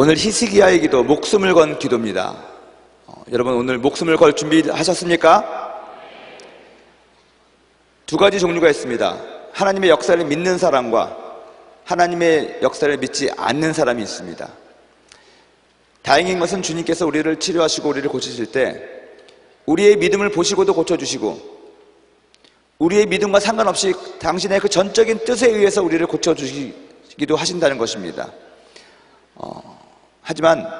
오늘 히스기야의 기도, 목숨을 건 기도입니다. 여러분 오늘 목숨을 걸 준비하셨습니까? 두 가지 종류가 있습니다. 하나님의 역사를 믿는 사람과 하나님의 역사를 믿지 않는 사람이 있습니다. 다행인 것은 주님께서 우리를 치료하시고 우리를 고치실 때 우리의 믿음을 보시고도 고쳐주시고 우리의 믿음과 상관없이 당신의 그 전적인 뜻에 의해서 우리를 고쳐주시기도 하신다는 것입니다. 하지만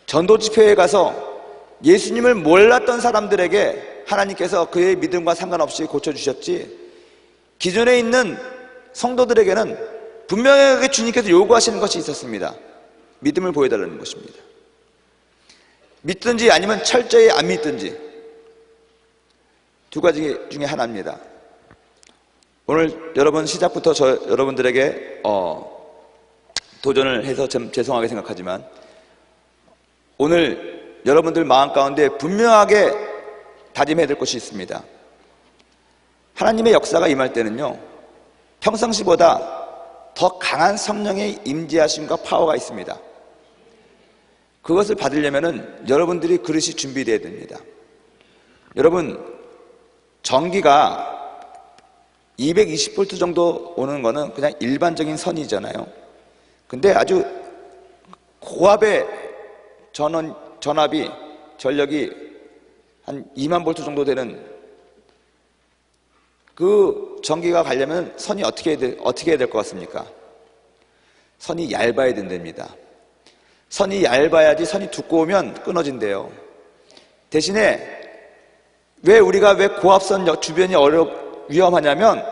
전도 집회에 가서 예수님을 몰랐던 사람들에게 하나님께서 그의 믿음과 상관없이 고쳐주셨지, 기존에 있는 성도들에게는 분명하게 주님께서 요구하시는 것이 있었습니다. 믿음을 보여달라는 것입니다. 믿든지 아니면 철저히 안 믿든지, 두 가지 중에 하나입니다. 오늘 여러분 시작부터 여러분들에게 도전을 해서 좀 죄송하게 생각하지만, 오늘 여러분들 마음 가운데 분명하게 다짐해야 될 것이 있습니다. 하나님의 역사가 임할 때는요, 평상시보다 더 강한 성령의 임재하심과 파워가 있습니다. 그것을 받으려면은 여러분들이 그릇이 준비되어야 됩니다. 여러분, 전기가 220V 정도 오는 거는 그냥 일반적인 선이잖아요. 근데 아주 고압의 전압이, 전력이 한 2만 볼트 정도 되는 그 전기가 가려면 선이 어떻게 해야 될 것 같습니까? 선이 얇아야 된답니다. 선이 얇아야지, 선이 두꺼우면 끊어진대요. 대신에 왜 고압선 주변이 위험하냐면,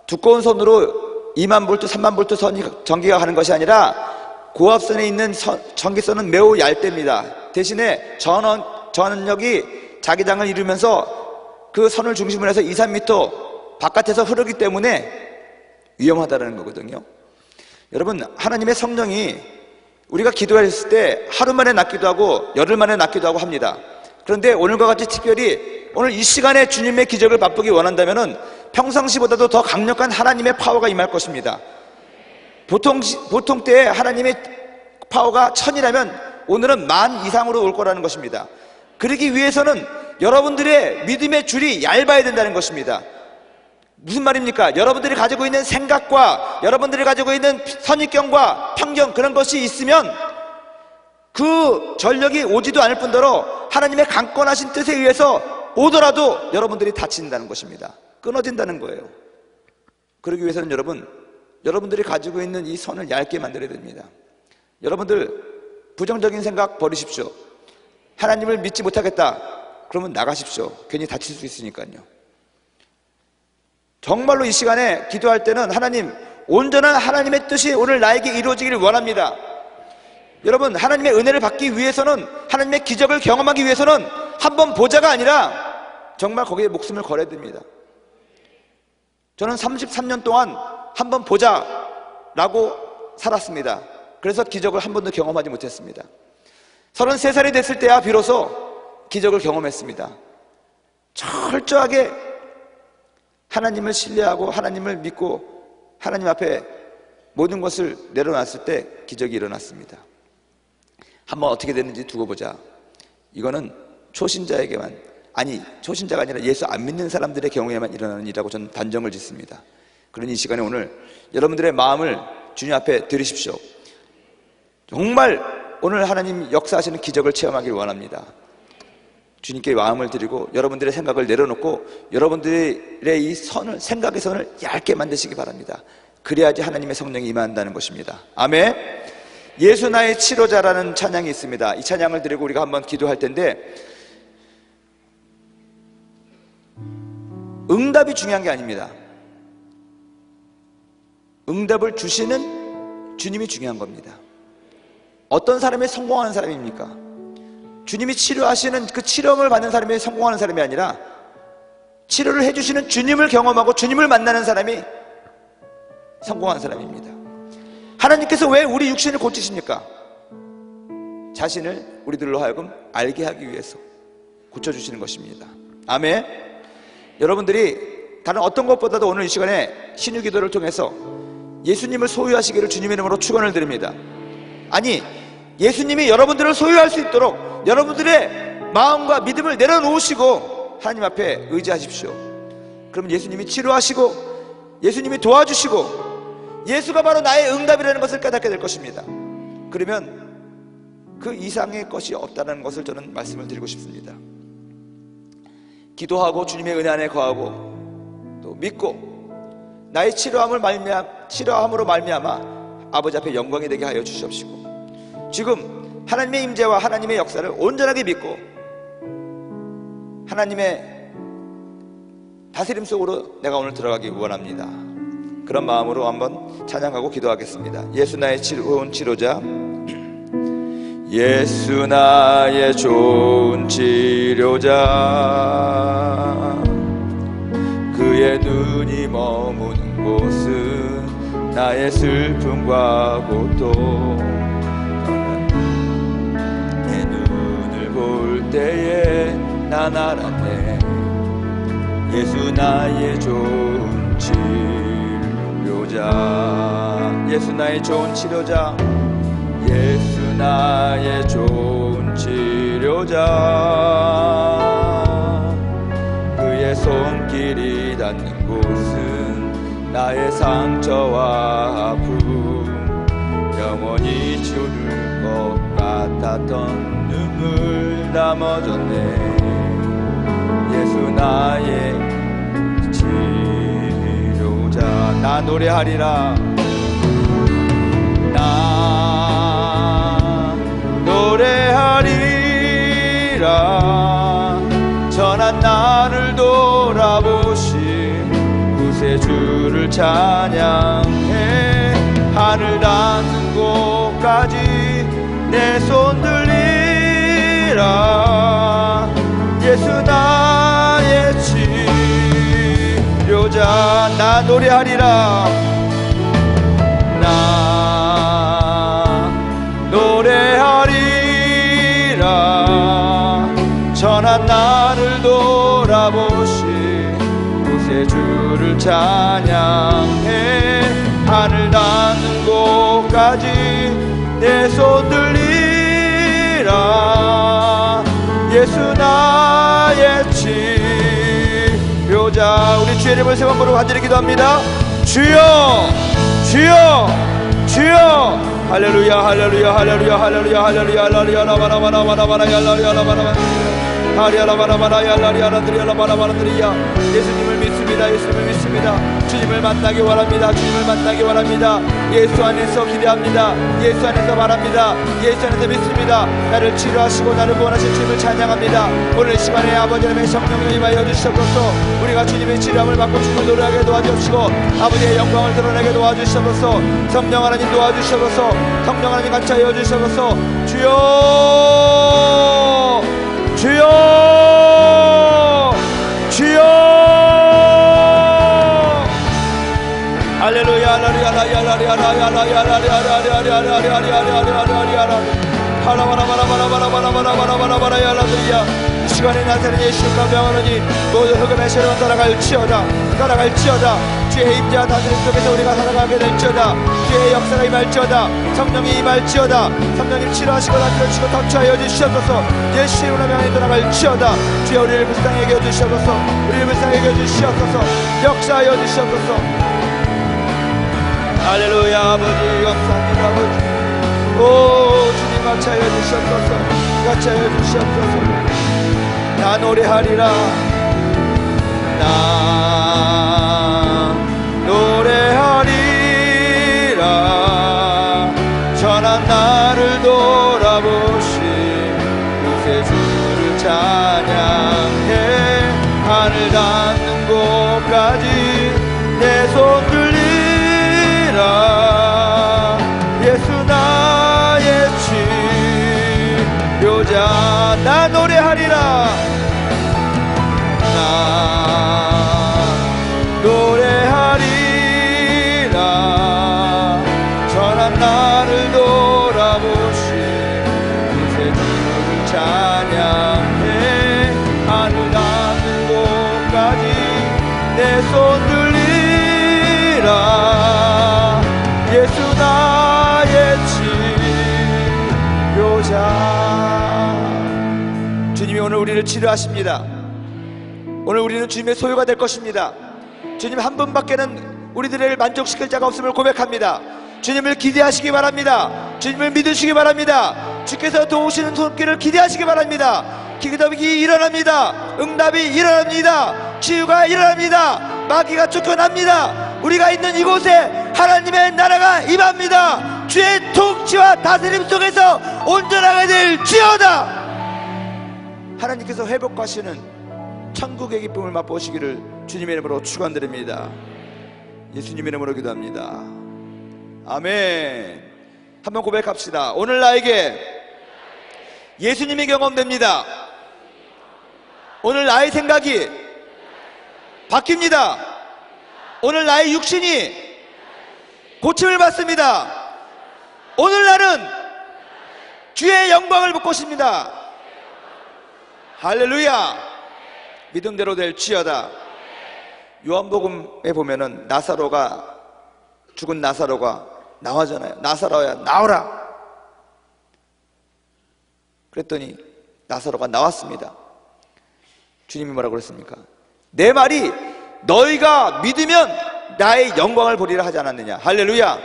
두꺼운 선으로 2만 볼트, 3만 볼트 전기가 가는 것이 아니라 고압선에 있는 전기선은 매우 얇답니다. 대신에 전원력이 자기장을 이루면서 그 선을 중심으로 해서 2, 3m 바깥에서 흐르기 때문에 위험하다는 거거든요. 여러분, 하나님의 성령이 우리가 기도했을 때 하루 만에 낫기도 하고 열흘 만에 낫기도 하고 합니다. 그런데 오늘과 같이 특별히 오늘 이 시간에 주님의 기적을 맛보기 원한다면은 평상시보다도 더 강력한 하나님의 파워가 임할 것입니다. 보통 때에 하나님의 파워가 1000이라면 오늘은 10,000 이상으로 올 거라는 것입니다. 그러기 위해서는 여러분들의 믿음의 줄이 얇아야 된다는 것입니다. 무슨 말입니까? 여러분들이 가지고 있는 생각과 여러분들이 가지고 있는 선입견과 편견, 그런 것이 있으면 그 전력이 오지도 않을 뿐더러 하나님의 강권하신 뜻에 의해서 오더라도 여러분들이 다친다는 것입니다. 끊어진다는 거예요. 그러기 위해서는 여러분들이 가지고 있는 이 선을 얇게 만들어야 됩니다. 여러분들 부정적인 생각 버리십시오. 하나님을 믿지 못하겠다, 그러면 나가십시오. 괜히 다칠 수 있으니까요. 정말로 이 시간에 기도할 때는 하나님, 온전한 하나님의 뜻이 오늘 나에게 이루어지기를 원합니다. 여러분, 하나님의 은혜를 받기 위해서는, 하나님의 기적을 경험하기 위해서는 한번 보자가 아니라 정말 거기에 목숨을 걸어야 됩니다. 저는 33년 동안 한번 보자라고 살았습니다. 그래서 기적을 한 번도 경험하지 못했습니다. 33살이 됐을 때야 비로소 기적을 경험했습니다. 철저하게 하나님을 신뢰하고 하나님을 믿고 하나님 앞에 모든 것을 내려놨을 때 기적이 일어났습니다. 한번 어떻게 됐는지 두고 보자. 이거는 초신자에게만, 아니 초신자가 아니라 예수 안 믿는 사람들의 경우에만 일어나는 일이라고 저는 단정을 짓습니다. 그러니 이 시간에 오늘 여러분들의 마음을 주님 앞에 드리십시오. 정말 오늘 하나님 역사하시는 기적을 체험하길 원합니다. 주님께 마음을 드리고 여러분들의 생각을 내려놓고 여러분들의 이 생각의 선을 얇게 만드시기 바랍니다. 그래야지 하나님의 성령이 임한다는 것입니다. 아멘. 예수 나의 치료자라는 찬양이 있습니다. 이 찬양을 드리고 우리가 한번 기도할 텐데, 응답이 중요한 게 아닙니다. 응답을 주시는 주님이 중요한 겁니다. 어떤 사람이 성공하는 사람입니까? 주님이 치료하시는 그 치료를 받는 사람이 성공하는 사람이 아니라 치료를 해주시는 주님을 경험하고 주님을 만나는 사람이 성공하는 사람입니다. 하나님께서 왜 우리 육신을 고치십니까? 자신을 우리들로 하여금 알게 하기 위해서 고쳐주시는 것입니다. 아멘. 여러분들이 다른 어떤 것보다도 오늘 이 시간에 신유기도를 통해서 예수님을 소유하시기를 주님의 이름으로 축원을 드립니다. 아니, 예수님이 여러분들을 소유할 수 있도록 여러분들의 마음과 믿음을 내려놓으시고 하나님 앞에 의지하십시오. 그러면 예수님이 치료하시고 예수님이 도와주시고 예수가 바로 나의 응답이라는 것을 깨닫게 될 것입니다. 그러면 그 이상의 것이 없다는 것을 저는 말씀을 드리고 싶습니다. 기도하고 주님의 은혜 안에 거하고 또 믿고 나의 치료함으로 말미암아 아버지 앞에 영광이 되게 하여 주시옵시고, 지금 하나님의 임재와 하나님의 역사를 온전하게 믿고 하나님의 다스림 속으로 내가 오늘 들어가기 원합니다. 그런 마음으로 한번 찬양하고 기도하겠습니다. 예수 나의 좋은 치료자, 예수 나의 좋은 치료자, 그의 눈이 머무는 곳은 나의 슬픔과 고통, 내 눈을 볼 때에 난 알았네. 예수 나의 좋은 치료자, 예수 나의 좋은 치료자, 예수 나의 좋은 치료자, 그의 손길이 닿는 곳은 나의 상처와 아픔, 영원히 지워줄 것 같았던 눈물 다 멎었네. 예수 나의 치료자, 나 노래하리라, 나 노래하리라. 전한 나를 돌아보신 구세주를 찬양해. 하늘 닿는 곳까지 내 손 들리라. 예수 나의 치료자, 나 노래하리라, 나 노래하리라. 전한 나를 돌아보신 구세주를 찬양해. 하늘 닿는 곳까지 내 손 들리라. 예수 나의 치료자. 우리 주의 이름을 세 번 부르고 간절히 기도합니다. 주여, 주여, 주여. 할렐루야, 할렐루야, 할렐루야, 할렐루야, 할렐루야, 할렐루야, 라바라바라바라바라, 할렐루야, 라바라바라, 하리아라바라바라, 할렐루야, 예수님을 믿습니다. 예수님을 믿습니다. 주님을 만나기 원합니다. 주님을 만나기 원합니다. 예수 안에서 기대합니다. 예수 안에서 바랍니다. 예수 안에서 믿습니다. 나를 치료하시고 나를 구원하신 주님을 찬양합니다. 오늘 시간에 아버지 하나님의 성령을 임하여 주시옵소서. 우리가 주님의 치료함을 받고 주님을 노래하게 도와주시고 아버지의 영광을 드러내게 도와주시옵소서. 성령 하나님 도와주시옵소서. 성령 하나님 같이 하여 주시옵소서. 주여, 주여, 주여. 할렐루야, 할렐루야, 할렐루야, 이 시간에 나타낸 예수님과 명하노니 모두 흑암의 세력은 떠나갈지어다, 떠나갈지어다. 주의 임재와 다스림 속에서 우리가 살아가게 될지어다. 주의 역사가 임할지어다. 성령이 임할지어다. 성령님 치료하시고 다스려주시고 터치하여 주시옵소서. 예수의 이름으로 명하니 떠나갈지어다. 주여 우리를 불쌍히 여겨 주시옵소서. 우리를 불쌍히 여겨 주시옵소서. 역사하여 주시옵소서. 할렐루야. 아버지 감사합니다. 아버지, 오 주님 같이 하여 주시옵소서. 같이 하여 주시옵소서. 나 노래하리라, 나 노래하리라. 전한 나를 돌아보신 구세주를 찬양해. 하늘 닿는 곳까지 내 손 들리라. 예수 나의 치료자, 나 노래하리라, 나 노래하리라. 전한 나를 돌아보신 구세주를 찬양해. 하늘 닿는 곳까지 내 손 들리라. 예수 나의 치료자. 주님이 오늘 우리를 치료하십니다. 오늘 우리는 주님의 소유가 될 것입니다. 주님 한 분밖에는 우리들을 만족시킬 자가 없음을 고백합니다. 주님을 기대하시기 바랍니다. 주님을 믿으시기 바랍니다. 주께서 도우시는 손길을 기대하시기 바랍니다. 기도이 일어납니다. 응답이 일어납니다. 치유가 일어납니다. 마귀가 쫓겨납니다. 우리가 있는 이곳에 하나님의 나라가 임합니다. 주의 통치와 다스림 속에서 온전하게 될지어다. 하나님께서 회복하시는 천국의 기쁨을 맛보시기를 주님의 이름으로 축원드립니다. 예수님의 이름으로 기도합니다. 아멘. 한번 고백합시다. 오늘 나에게 예수님이 경험됩니다. 오늘 나의 생각이 바뀝니다. 오늘 나의 육신이 고침을 받습니다. 오늘 나는 주의 영광을 볼 것입니다. 할렐루야. 믿음대로 될지어다. 요한복음에 보면은 죽은 나사로가 나오잖아요. 나사로야 나오라. 그랬더니 나사로가 나왔습니다. 주님이 뭐라고 그랬습니까? 내 말이 너희가 믿으면 나의 영광을 보리라 하지 않았느냐. 할렐루야.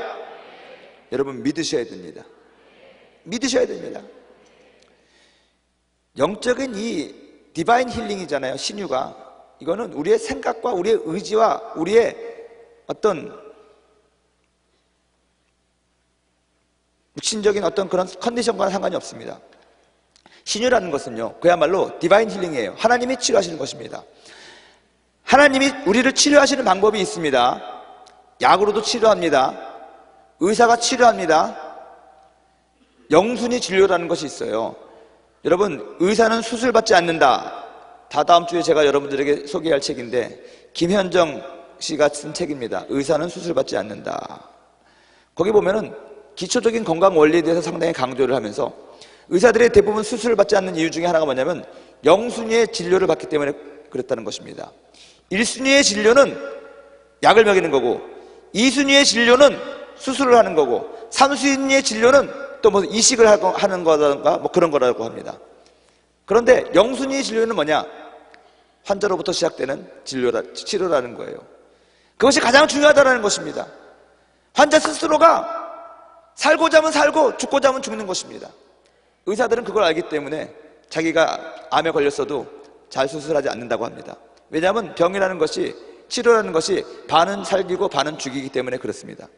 여러분 믿으셔야 됩니다. 믿으셔야 됩니다. 영적인 이 디바인 힐링이잖아요. 신유가. 이거는 우리의 생각과 우리의 의지와 우리의 어떤 육신적인 어떤 그런 컨디션과는 상관이 없습니다. 신유라는 것은요, 그야말로 디바인 힐링이에요. 하나님이 치료하시는 것입니다. 하나님이 우리를 치료하시는 방법이 있습니다. 약으로도 치료합니다. 의사가 치료합니다. 영순위 진료라는 것이 있어요. 여러분, 의사는 수술받지 않는다. 다다음 주에 제가 여러분들에게 소개할 책인데 김현정 씨가 쓴 책입니다. 의사는 수술받지 않는다. 거기 보면은 기초적인 건강 원리에 대해서 상당히 강조를 하면서 의사들의 대부분 수술을 받지 않는 이유 중에 하나가 뭐냐면 영순위의 진료를 받기 때문에 그랬다는 것입니다. 1순위의 진료는 약을 먹이는 거고 2순위의 진료는 수술을 하는 거고 3순위의 진료는 또 뭐 이식을 하는 거라든가 뭐 그런 거라고 합니다. 그런데 0순위의 진료는 뭐냐? 환자로부터 시작되는 치료라는 거예요. 그것이 가장 중요하다는 것입니다. 환자 스스로가 살고자 하면 살고 죽고자 하면 죽는 것입니다. 의사들은 그걸 알기 때문에 자기가 암에 걸렸어도 잘 수술하지 않는다고 합니다. 왜냐하면 병이라는 것이, 치료라는 것이 반은 살리고 반은 죽이기 때문에 그렇습니다.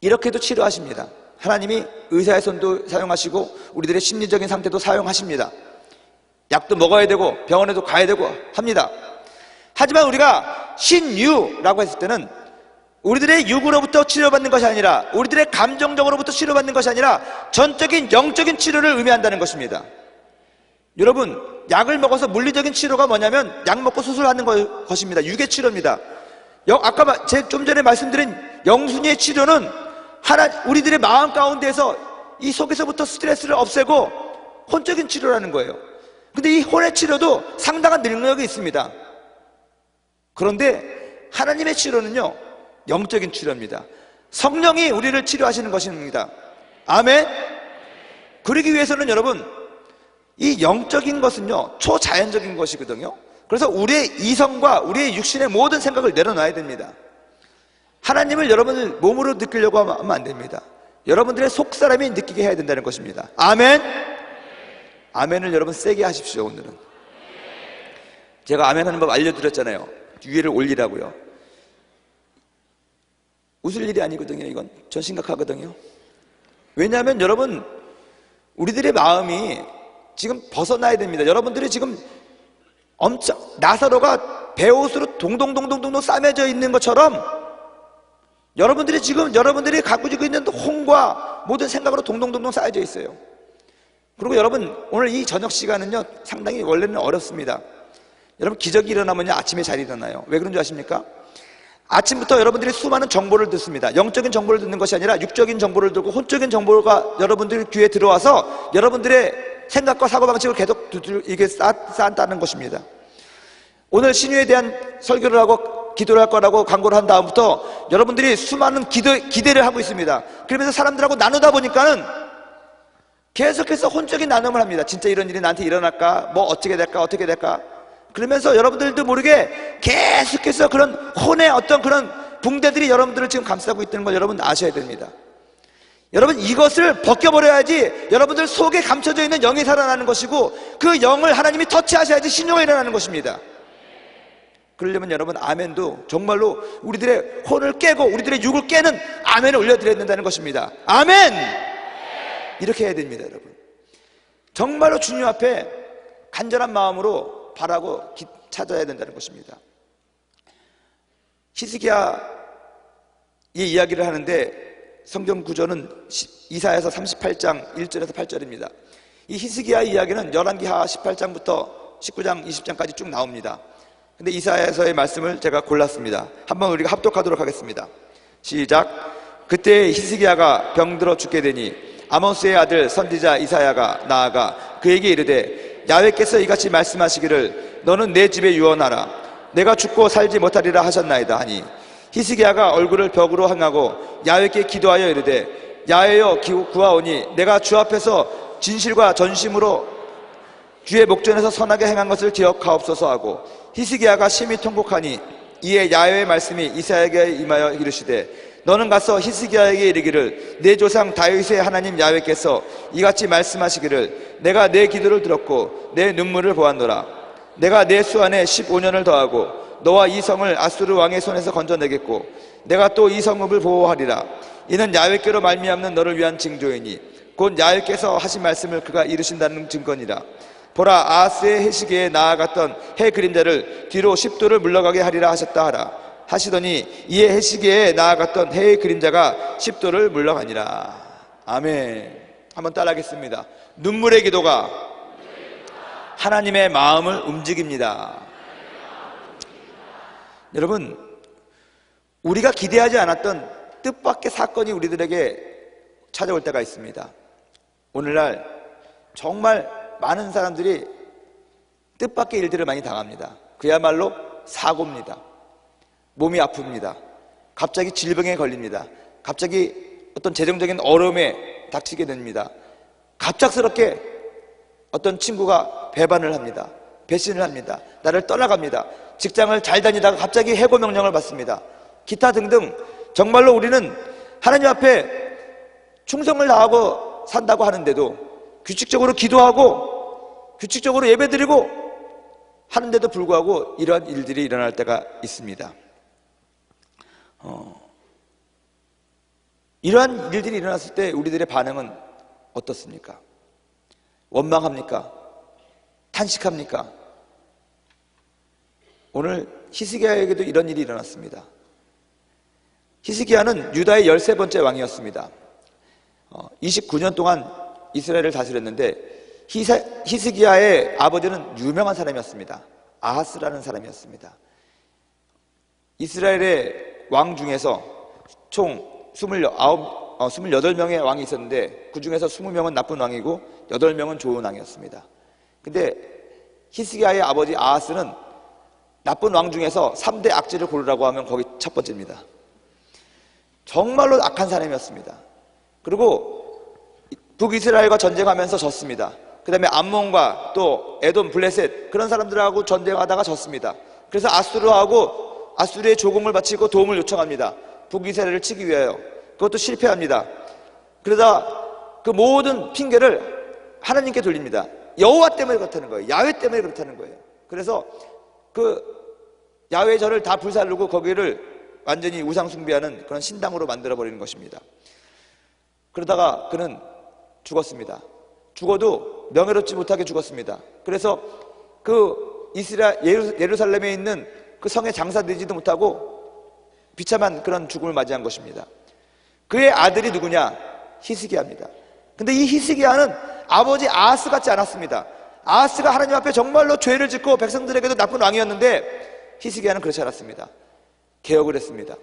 이렇게도 치료하십니다. 하나님이 의사의 손도 사용하시고 우리들의 심리적인 상태도 사용하십니다. 약도 먹어야 되고 병원에도 가야 되고 합니다. 하지만 우리가 신유라고 했을 때는 우리들의 육으로부터 치료받는 것이 아니라 우리들의 감정적으로부터 치료받는 것이 아니라 전적인 영적인 치료를 의미한다는 것입니다. 여러분, 약을 먹어서 물리적인 치료가 뭐냐면 약 먹고 수술하는 것입니다. 육의 치료입니다. 아까 좀 전에 말씀드린 영순위의 치료는 우리들의 마음 가운데에서 이 속에서부터 스트레스를 없애고 혼적인 치료라는 거예요. 근데 이 혼의 치료도 상당한 능력이 있습니다. 그런데 하나님의 치료는요, 영적인 치료입니다. 성령이 우리를 치료하시는 것입니다. 아멘. 그러기 위해서는 여러분, 이 영적인 것은요, 초자연적인 것이거든요. 그래서 우리의 이성과 우리의 육신의 모든 생각을 내려놔야 됩니다. 하나님을 여러분을 몸으로 느끼려고 하면 안 됩니다. 여러분들의 속사람이 느끼게 해야 된다는 것입니다. 아멘. 아멘을 여러분 세게 하십시오. 오늘은 제가 아멘 하는 법 알려드렸잖아요. 위에를 올리라고요. 웃을 일이 아니거든요. 이건 전 심각하거든요. 왜냐하면 여러분, 우리들의 마음이 지금 벗어나야 됩니다. 여러분들이 지금 엄청 나사로가 베옷으로 동동동동동 싸매져 있는 것처럼 여러분들이 지금 여러분들이 갖고 있는 혼과 모든 생각으로 동동동동 쌓여져 있어요. 그리고 여러분, 오늘 이 저녁 시간은요, 상당히 원래는 어렵습니다. 여러분, 기적이 일어나면요, 아침에 잘 일어나요. 왜 그런 줄 아십니까? 아침부터 여러분들이 수많은 정보를 듣습니다. 영적인 정보를 듣는 것이 아니라 육적인 정보를 듣고 혼적인 정보가 여러분들 귀에 들어와서 여러분들의 생각과 사고방식을 계속 이게 쌓았다는 것입니다. 오늘 신유에 대한 설교를 하고 기도를 할 거라고 광고를 한 다음부터 여러분들이 수많은 기대를 하고 있습니다. 그러면서 사람들하고 나누다 보니까는 계속해서 혼적인 나눔을 합니다. 진짜 이런 일이 나한테 일어날까? 뭐 어떻게 될까? 어떻게 될까? 그러면서 여러분들도 모르게 계속해서 그런 혼의 어떤 그런 붕대들이 여러분들을 지금 감싸고 있다는 걸 여러분 아셔야 됩니다. 여러분, 이것을 벗겨버려야지 여러분들 속에 감춰져 있는 영이 살아나는 것이고, 그 영을 하나님이 터치하셔야지 신용이 일어나는 것입니다. 그러려면 여러분, 아멘도 정말로 우리들의 혼을 깨고 우리들의 육을 깨는 아멘을 올려드려야 된다는 것입니다. 아멘! 이렇게 해야 됩니다. 여러분, 정말로 주님 앞에 간절한 마음으로 바라고 찾아야 된다는 것입니다. 히스기야의 이야기를 하는데 성경 구조는 이사야서 38장 1절에서 8절입니다. 이 히스기야의 이야기는 열왕기하 18장부터 19장 20장까지 쭉 나옵니다. 근데 이사야서의 말씀을 제가 골랐습니다. 한번 우리가 합독하도록 하겠습니다. 시작. 그때 히스기야가 병들어 죽게 되니 아모스의 아들 선지자 이사야가 나아가 그에게 이르되 야훼께서 이같이 말씀하시기를 너는 내 집에 유언하라. 내가 죽고 살지 못하리라 하셨나이다 하니 히스기야가 얼굴을 벽으로 향하고 야훼께 기도하여 이르되 야훼여 구하오니 내가 주 앞에서 진실과 전심으로 주의 목전에서 선하게 행한 것을 기억하옵소서 하고 히스기야가 심히 통곡하니 이에 야훼의 말씀이 이사야에게 임하여 이르시되 너는 가서 히스기야에게 이르기를 내 조상 다윗의 하나님 야훼께서 이같이 말씀하시기를 내가 내 기도를 들었고 내 눈물을 보았노라. 내가 내 수 안에 15년을 더하고 너와 이 성을 아수르 왕의 손에서 건져내겠고 내가 또 이 성읍을 보호하리라. 이는 야훼께로 말미암는 너를 위한 징조이니 곧 야훼께서 하신 말씀을 그가 이루신다는 증거니라. 보라, 아하스의 해시기에 나아갔던 해 그림자를 뒤로 10도를 물러가게 하리라 하셨다 하라. 하시더니 이에 해시기에 나아갔던 해의 그림자가 10도를 물러가니라. 아멘. 한번 따라하겠습니다. 눈물의 기도가 하나님의 마음을 움직입니다. 여러분, 우리가 기대하지 않았던 뜻밖의 사건이 우리들에게 찾아올 때가 있습니다. 오늘날 정말 많은 사람들이 뜻밖의 일들을 많이 당합니다. 그야말로 사고입니다. 몸이 아픕니다. 갑자기 질병에 걸립니다. 갑자기 어떤 재정적인 어려움에 닥치게 됩니다. 갑작스럽게 어떤 친구가 배반을 합니다. 배신을 합니다. 나를 떠나갑니다. 직장을 잘 다니다가 갑자기 해고 명령을 받습니다. 기타 등등 정말로 우리는 하나님 앞에 충성을 다하고 산다고 하는데도 규칙적으로 기도하고 규칙적으로 예배드리고 하는데도 불구하고 이러한 일들이 일어날 때가 있습니다. 이러한 일들이 일어났을 때 우리들의 반응은 어떻습니까? 원망합니까? 탄식합니까? 오늘 히스기야에게도 이런 일이 일어났습니다. 히스기야는 유다의 13번째 왕이었습니다. 29년 동안 이스라엘을 다스렸는데 히스기야의 아버지는 유명한 사람이었습니다. 아하스라는 사람이었습니다. 이스라엘의 왕 중에서 총 28명의 왕이 있었는데 그 중에서 20명은 나쁜 왕이고 8명은 좋은 왕이었습니다. 근데 히스기야의 아버지 아하스는 나쁜 왕 중에서 3대 악질을 고르라고 하면 거기 첫 번째입니다. 정말로 악한 사람이었습니다. 그리고 북이스라엘과 전쟁하면서 졌습니다. 그 다음에 암몬과 또 에돔, 블레셋 그런 사람들하고 전쟁하다가 졌습니다. 그래서 아수르의 조공을 바치고 도움을 요청합니다. 북이스라엘을 치기 위하여. 그것도 실패합니다. 그러다 그 모든 핑계를 하나님께 돌립니다. 여호와 때문에 그렇다는 거예요. 야훼 때문에 그렇다는 거예요. 그래서 그 야훼 절을 다 불살르고 거기를 완전히 우상 숭배하는 그런 신당으로 만들어버리는 것입니다. 그러다가 그는 죽었습니다. 죽어도 명예롭지 못하게 죽었습니다. 그래서 그 예루살렘에 있는 그 성에 장사되지도 못하고 비참한 그런 죽음을 맞이한 것입니다. 그의 아들이 누구냐? 히스기야입니다. 근데 이 히스기야는 아버지 아하스 같지 않았습니다. 아하스가 하나님 앞에 정말로 죄를 짓고 백성들에게도 나쁜 왕이었는데 히스기야는 그렇지 않았습니다. 개혁을 했습니다.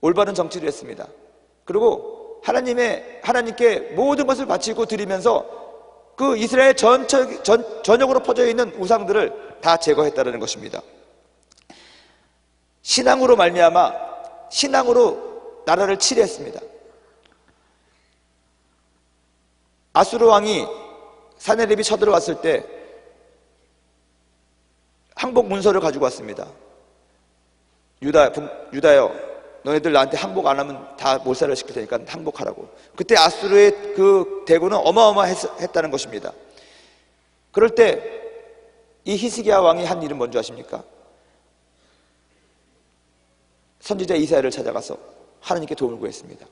올바른 정치를 했습니다. 그리고 하나님께 모든 것을 바치고 드리면서 그 이스라엘 전역으로 퍼져 있는 우상들을 다 제거했다는 것입니다. 신앙으로 말미암아 신앙으로 나라를 치리했습니다. 아수르 왕이 사네립이 쳐들어왔을 때 항복 문서를 가지고 왔습니다. 유다여, 너희들 나한테 항복 안 하면 다 몰살을 시킬 테니까 항복하라고. 그때 아수르의 그 대군은 어마어마했다는 것입니다. 그럴 때 이 히스기야 왕이 한 일은 뭔지 아십니까? 선지자 이사야를 찾아가서 하나님께 도움을 구했습니다.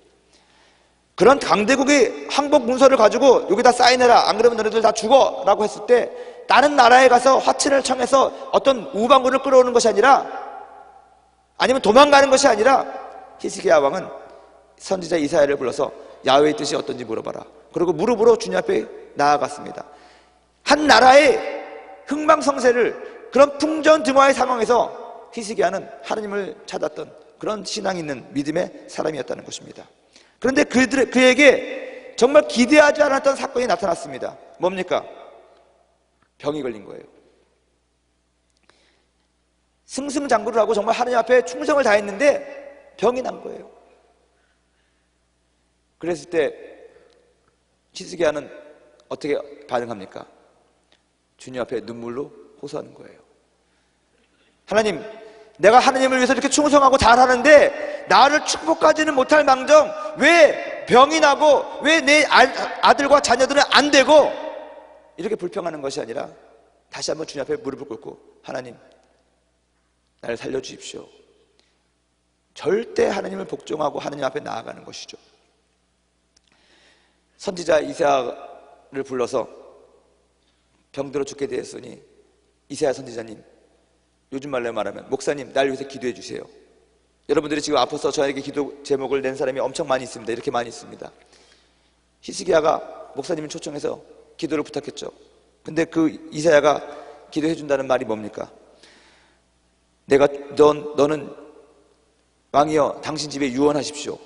그런 강대국의 항복 문서를 가지고 여기다 사인해라, 안 그러면 너희들 다 죽어 라고 했을 때 다른 나라에 가서 화친을 청해서 어떤 우방군을 끌어오는 것이 아니라, 아니면 도망가는 것이 아니라, 히스기야 왕은 선지자 이사야를 불러서 야훼의 뜻이 어떤지 물어봐라. 그리고 무릎으로 주님 앞에 나아갔습니다. 한 나라의 흥망성쇠를, 그런 풍전등화의 상황에서 히스기야는 하나님을 찾았던 그런 신앙 있는 믿음의 사람이었다는 것입니다. 그런데 그에게 정말 기대하지 않았던 사건이 나타났습니다. 뭡니까? 병이 걸린 거예요. 승승장구를 하고 정말 하나님 앞에 충성을 다했는데 병이 난 거예요. 그랬을 때 히스기야는 어떻게 반응합니까? 주님 앞에 눈물로 호소하는 거예요. 하나님, 내가 하나님을 위해서 이렇게 충성하고 잘하는데 나를 축복하지는 못할 망정 왜 병이 나고 왜 내 아들과 자녀들은 안 되고, 이렇게 불평하는 것이 아니라 다시 한번 주님 앞에 무릎을 꿇고 하나님, 나를 살려주십시오. 절대 하나님을 복종하고 하나님 앞에 나아가는 것이죠. 선지자 이사야를 불러서 병들어 죽게 되었으니 이사야 선지자님, 요즘 말로 말하면 목사님, 날 위해서 기도해 주세요. 여러분들이 지금 아파서 저에게 기도 제목을 낸 사람이 엄청 많이 있습니다. 이렇게 많이 있습니다. 히스기야가 목사님을 초청해서 기도를 부탁했죠. 근데 그 이사야가 기도해 준다는 말이 뭡니까? 너는 왕이여 당신 집에 유언하십시오.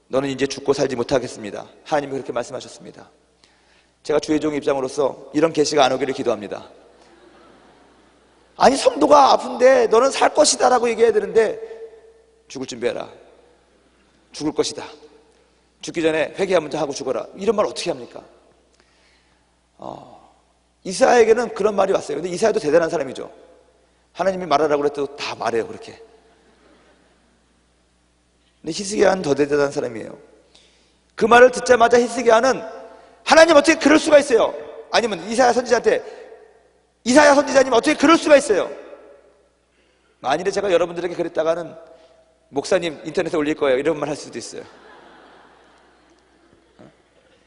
너는 이제 죽고 살지 못하겠습니다. 하나님이 그렇게 말씀하셨습니다. 제가 주의 종 입장으로서 이런 계시가 안 오기를 기도합니다. 아니, 성도가 아픈데 너는 살 것이다 라고 얘기해야 되는데 죽을 준비해라, 죽을 것이다, 죽기 전에 회개 먼저 하고 죽어라, 이런 말 어떻게 합니까? 이사야에게는 그런 말이 왔어요. 근데 이사야도 대단한 사람이죠. 하나님이 말하라고 그랬더니 다 말해요, 그렇게. 근데 히스기야는 더 대단한 사람이에요. 그 말을 듣자마자 히스기야는 하나님 어떻게 그럴 수가 있어요? 아니면 이사야 선지자한테 이사야 선지자님 어떻게 그럴 수가 있어요? 만일에 제가 여러분들에게 그랬다가는 목사님 인터넷에 올릴 거예요, 이런 말 할 수도 있어요.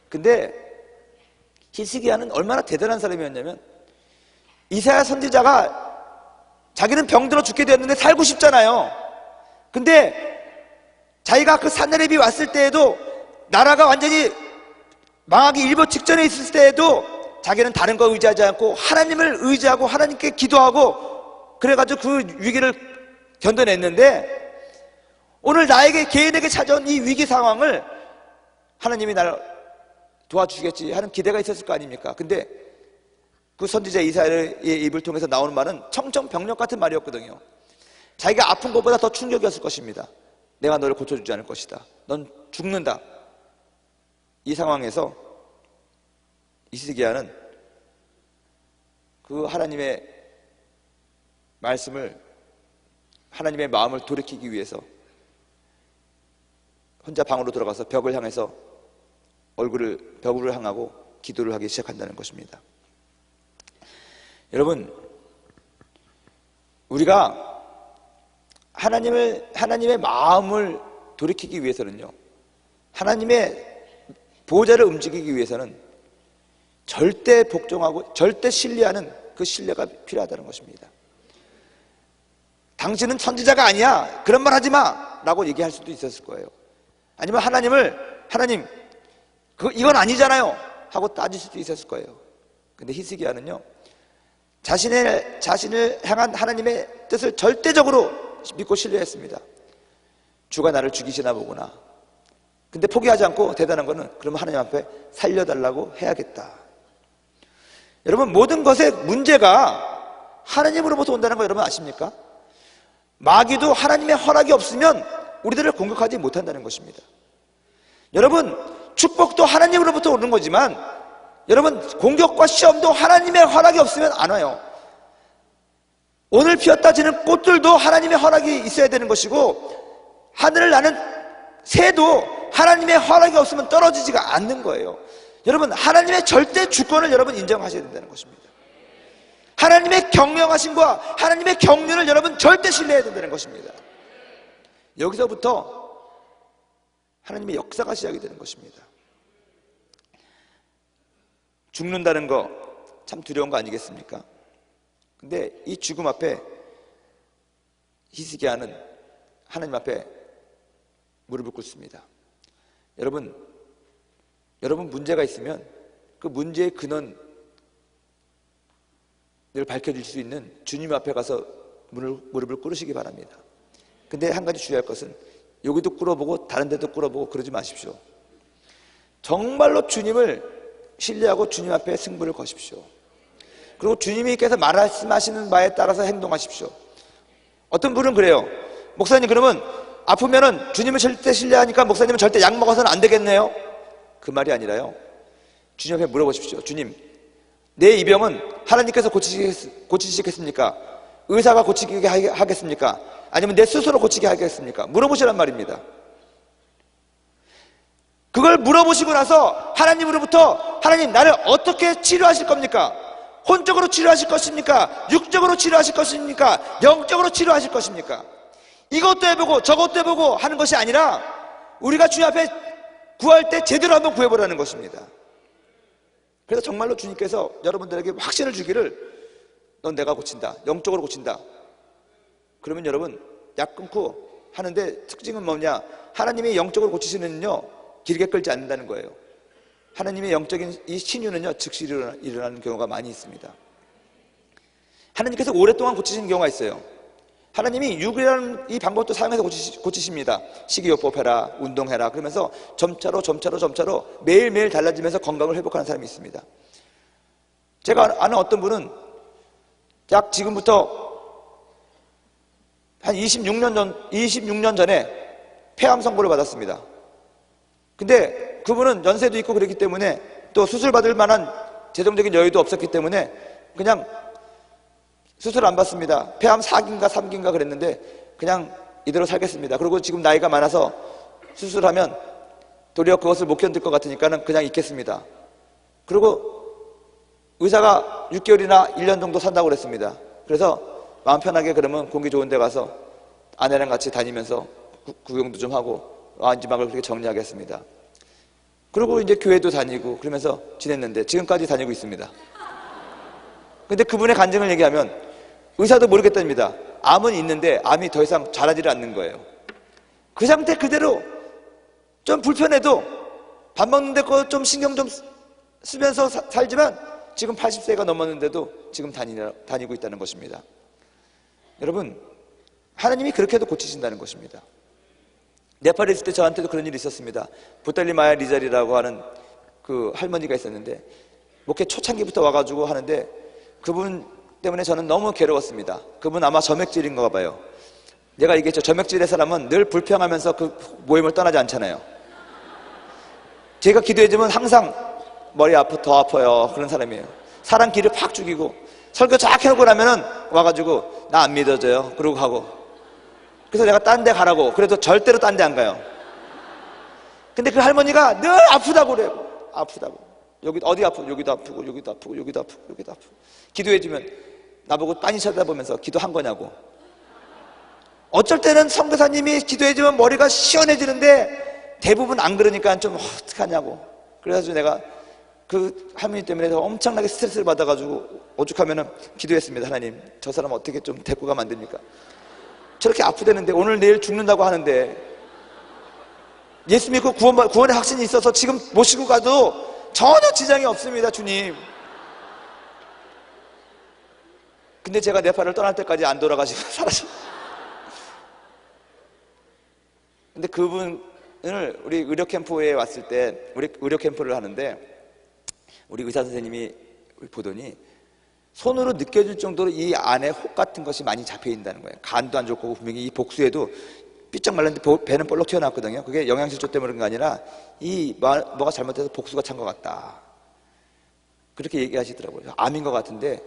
근데 히스기야는 얼마나 대단한 사람이었냐면, 이사야 선지자가 자기는 병들어 죽게 되었는데 살고 싶잖아요. 근데 자기가 그 산헤립이 왔을 때에도, 나라가 완전히 망하기 일보 직전에 있을 때에도 자기는 다른 거 의지하지 않고 하나님을 의지하고 하나님께 기도하고 그래가지고 그 위기를 견뎌냈는데, 오늘 나에게, 개인에게 찾아온 이 위기 상황을 하나님이 나를 도와주시겠지 하는 기대가 있었을 거 아닙니까? 근데 그 선지자 이사야의 입을 통해서 나오는 말은 청천벽력 같은 말이었거든요. 자기가 아픈 것보다 더 충격이었을 것입니다. 내가 너를 고쳐주지 않을 것이다, 넌 죽는다. 이 상황에서 히스기야는 그 하나님의 말씀을, 하나님의 마음을 돌이키기 위해서 혼자 방으로 들어가서 벽을 향해서 벽을 향하고 기도를 하기 시작한다는 것입니다. 여러분, 우리가 하나님의 마음을 돌이키기 위해서는요, 하나님의 보호자를 움직이기 위해서는 절대 복종하고 절대 신뢰하는 그 신뢰가 필요하다는 것입니다. 당신은 선지자가 아니야, 그런 말 하지 마 라고 얘기할 수도 있었을 거예요. 아니면 하나님 이건 아니잖아요 하고 따질 수도 있었을 거예요. 근데 히스기야는요, 자신을 향한 하나님의 뜻을 절대적으로 믿고 신뢰했습니다. 주가 나를 죽이시나 보구나. 근데 포기하지 않고 대단한 거는, 그러면 하나님 앞에 살려달라고 해야겠다. 여러분, 모든 것의 문제가 하나님으로부터 온다는 거 여러분 아십니까? 마귀도 하나님의 허락이 없으면 우리들을 공격하지 못한다는 것입니다. 여러분, 축복도 하나님으로부터 오는 거지만 여러분, 공격과 시험도 하나님의 허락이 없으면 안 와요. 오늘 피었다 지는 꽃들도 하나님의 허락이 있어야 되는 것이고, 하늘을 나는 새도 하나님의 허락이 없으면 떨어지지가 않는 거예요. 여러분, 하나님의 절대 주권을 여러분 인정하셔야 된다는 것입니다. 하나님의 경영하심과 하나님의 경륜을 여러분 절대 신뢰해야 된다는 것입니다. 여기서부터 하나님의 역사가 시작이 되는 것입니다. 죽는다는 거 참 두려운 거 아니겠습니까? 근데 이 죽음 앞에 히스기야는 하나님 앞에 무릎을 꿇습니다. 여러분 문제가 있으면 그 문제의 근원을 밝혀줄 수 있는 주님 앞에 가서 무릎을 꿇으시기 바랍니다. 근데 한 가지 주의할 것은 여기도 꿇어보고 다른 데도 꿇어보고 그러지 마십시오. 정말로 주님을 신뢰하고 주님 앞에 승부를 거십시오. 그리고 주님께서 말씀하시는 바에 따라서 행동하십시오. 어떤 분은 그래요. 목사님, 그러면 아프면은 주님을 절대 신뢰하니까 목사님은 절대 약 먹어서는 안 되겠네요. 그 말이 아니라요, 주님 앞에 물어보십시오. 주님, 내 이 병은 하나님께서 고치시겠습니까? 의사가 고치게 하겠습니까? 아니면 내 스스로 고치게 하겠습니까? 물어보시란 말입니다. 그걸 물어보시고 나서 하나님으로부터, 하나님, 나를 어떻게 치료하실 겁니까? 혼적으로 치료하실 것입니까? 육적으로 치료하실 것입니까? 영적으로 치료하실 것입니까? 이것도 해보고 저것도 해보고 하는 것이 아니라 우리가 주님 앞에 구할 때 제대로 한번 구해보라는 것입니다. 그래서 정말로 주님께서 여러분들에게 확신을 주기를, 넌 내가 고친다, 영적으로 고친다. 그러면 여러분 약 끊고 하는데 특징은 뭐냐? 하나님이 영적으로 고치시는요 길게 끌지 않는다는 거예요. 하나님의 영적인 이 신유는요 즉시 일어나는 경우가 많이 있습니다. 하나님께서 오랫동안 고치시는 경우가 있어요. 하나님이 육이라는 이 방법도 사용해서 고치십니다. 식이요법 해라, 운동해라, 그러면서 점차로 매일매일 달라지면서 건강을 회복하는 사람이 있습니다. 제가 아는 어떤 분은 약 지금부터 한 26년 전에 폐암 선고를 받았습니다. 근데 그분은 연세도 있고 그랬기 때문에 또 수술 받을 만한 재정적인 여유도 없었기 때문에 그냥 수술 안 받습니다. 폐암 4기인가 3기인가 그랬는데 그냥 이대로 살겠습니다. 그리고 지금 나이가 많아서 수술하면 도리어 그것을 못 견딜 것 같으니까는 그냥 있겠습니다. 그리고 의사가 6개월이나 1년 정도 산다고 그랬습니다. 그래서 마음 편하게 그러면 공기 좋은 데 가서 아내랑 같이 다니면서 구경도 좀 하고 마지막을 그렇게 정리하겠습니다. 그리고 이제 교회도 다니고 그러면서 지냈는데 지금까지 다니고 있습니다. 근데 그분의 간증을 얘기하면 의사도 모르겠답니다. 암은 있는데 암이 더 이상 자라지를 않는 거예요. 그 상태 그대로 좀 불편해도 밥 먹는데 좀 신경 좀 쓰면서 살지만 지금 80세가 넘었는데도 지금 다니고 있다는 것입니다. 여러분, 하나님이 그렇게 해도 고치신다는 것입니다. 네팔에 있을 때 저한테도 그런 일이 있었습니다. 부탈리 마야 리자리라고 하는 그 할머니가 있었는데 목회 초창기부터 와가지고 하는데 그분 때문에 저는 너무 괴로웠습니다. 그분 아마 점액질인가 봐요. 내가 얘기했죠. 점액질의 사람은 늘 불평하면서 그 모임을 떠나지 않잖아요. 제가 기도해주면 항상 머리 더 아파요. 그런 사람이에요. 사람 기를 팍 죽이고 설교 쫙 해놓고 나면은 와가지고 나 안 믿어져요. 그러고 가고. 그래서 내가 딴 데 가라고. 그래도 절대로 딴 데 안 가요. 근데 그 할머니가 늘 아프다고 그래요. 아프다고. 여기 어디 아프고 여기도 아프고 여기도 아프고 여기도 아프고 여기도 아프고. 기도해주면 나보고 빤히 쳐다보면서 기도한 거냐고. 어쩔 때는 선교사님이 기도해주면 머리가 시원해지는데 대부분 안 그러니까 좀 어떡하냐고. 그래가지고 내가 그 할머니 때문에 엄청나게 스트레스를 받아가지고 오죽하면은 기도했습니다. 하나님, 저 사람 어떻게 좀 데리고 가면 안 됩니까? 저렇게 아프다는데 오늘 내일 죽는다고 하는데 예수 믿고 구원의 확신이 있어서 지금 모시고 가도 전혀 지장이 없습니다. 주님. 근데 제가 네팔을 떠날 때까지 안 돌아가시고 살아서. 근데 그분을 우리 의료 캠프에 왔을 때 우리 의료 캠프를 하는데 우리 의사 선생님이 보더니 손으로 느껴질 정도로 이 안에 혹 같은 것이 많이 잡혀 있다는 거예요. 간도 안 좋고 분명히 이 복수에도 삐쩍 말랐는데 배는 볼록 튀어나왔거든요. 그게 영양실조 때문에 그런 게 아니라 뭐가 잘못돼서 복수가 찬 것 같다, 그렇게 얘기하시더라고요. 암인 것 같은데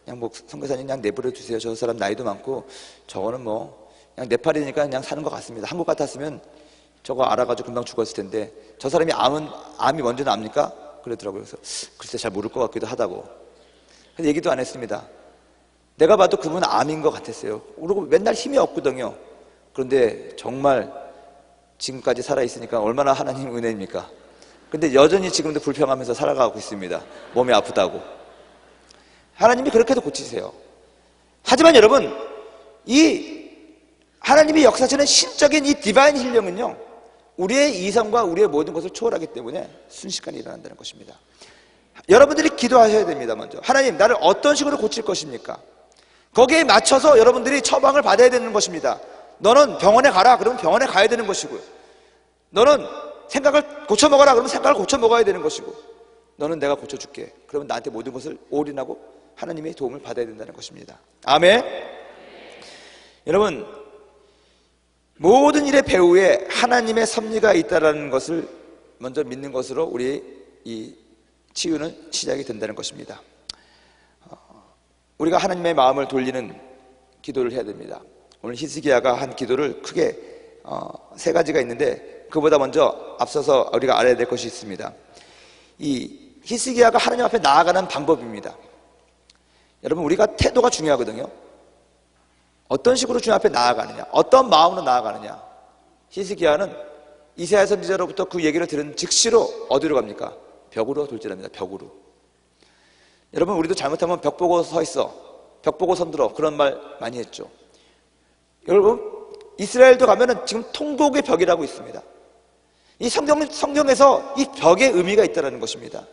그냥 뭐 선교사님 그냥 내버려 두세요. 저 사람 나이도 많고 저거는 뭐 그냥 네팔이니까 그냥 사는 것 같습니다. 한국 같았으면 저거 알아가지고 금방 죽었을 텐데 저 사람이 암이 뭔지는 압니까? 그러더라고요. 그래서 글쎄 잘 모를 것 같기도 하다고. 그래서 얘기도 안 했습니다. 내가 봐도 그분은 암인 것 같았어요. 그리고 맨날 힘이 없거든요. 그런데 정말 지금까지 살아있으니까 얼마나 하나님 은혜입니까? 근데 여전히 지금도 불평하면서 살아가고 있습니다. 몸이 아프다고. 하나님이 그렇게도 고치세요. 하지만 여러분, 이 하나님이 역사하시는 신적인 이 디바인 힐링은요, 우리의 이성과 우리의 모든 것을 초월하기 때문에 순식간에 일어난다는 것입니다. 여러분들이 기도하셔야 됩니다. 먼저 하나님, 나를 어떤 식으로 고칠 것입니까? 거기에 맞춰서 여러분들이 처방을 받아야 되는 것입니다. 너는 병원에 가라, 그러면 병원에 가야 되는 것이고요. 너는 생각을 고쳐 먹어라, 그러면 생각을 고쳐 먹어야 되는 것이고, 너는 내가 고쳐줄게, 그러면 나한테 모든 것을 올인하고 하나님의 도움을 받아야 된다는 것입니다. 아멘. 여러분, 모든 일의 배후에 하나님의 섭리가 있다는 것을 먼저 믿는 것으로 우리의 이 치유는 시작이 된다는 것입니다. 우리가 하나님의 마음을 돌리는 기도를 해야 됩니다. 오늘 히스기야가 한 기도를 크게 세 가지가 있는데, 그보다 먼저 앞서서 우리가 알아야 될 것이 있습니다. 이 히스기야가 하나님 앞에 나아가는 방법입니다. 여러분, 우리가 태도가 중요하거든요. 어떤 식으로 주님 앞에 나아가느냐, 어떤 마음으로 나아가느냐. 히스기야는 이사야 선지자로부터 그 얘기를 들은 즉시로 어디로 갑니까? 벽으로 돌진합니다. 벽으로. 여러분, 우리도 잘못하면 벽 보고 서 있어, 벽 보고 손들어, 그런 말 많이 했죠. 여러분, 이스라엘도 가면은 지금 통곡의 벽이라고 있습니다. 이 성경에서 이 벽의 의미가 있다는 것입니다.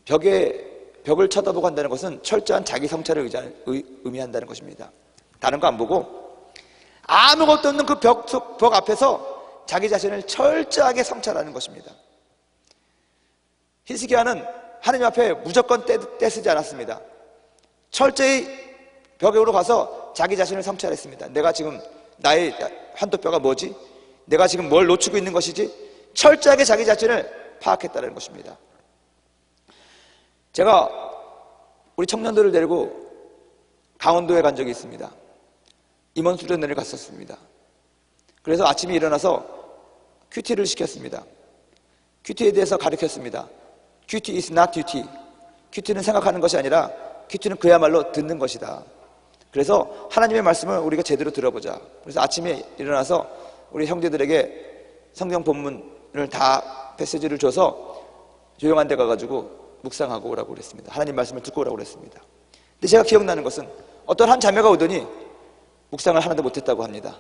벽을 쳐다보고 한다는 것은 철저한 자기 성찰을 의미한다는 것입니다. 다른 거 안 보고 아무것도 없는 그 벽 앞에서 자기 자신을 철저하게 성찰하는 것입니다. 히스기야는 하나님 앞에 무조건 떼쓰지 않았습니다. 철저히 벽으로 가서 자기 자신을 성찰했습니다. 내가 지금 나의 환도뼈가 뭐지? 내가 지금 뭘 놓치고 있는 것이지? 철저하게 자기 자신을 파악했다는 것입니다. 제가 우리 청년들을 데리고 강원도에 간 적이 있습니다. 임원 수련회를 갔었습니다. 그래서 아침에 일어나서 큐티를 시켰습니다. 큐티에 대해서 가르쳤습니다. 큐티 is not duty. 큐티는 생각하는 것이 아니라 큐티는 그야말로 듣는 것이다. 그래서 하나님의 말씀을 우리가 제대로 들어보자. 그래서 아침에 일어나서 우리 형제들에게 성경 본문을 다 패시지를 줘서 조용한 데 가가지고 묵상하고 오라고 그랬습니다. 하나님 말씀을 듣고 오라고 그랬습니다. 근데 제가 기억나는 것은 어떤 한 자매가 오더니 묵상을 하나도 못했다고 합니다.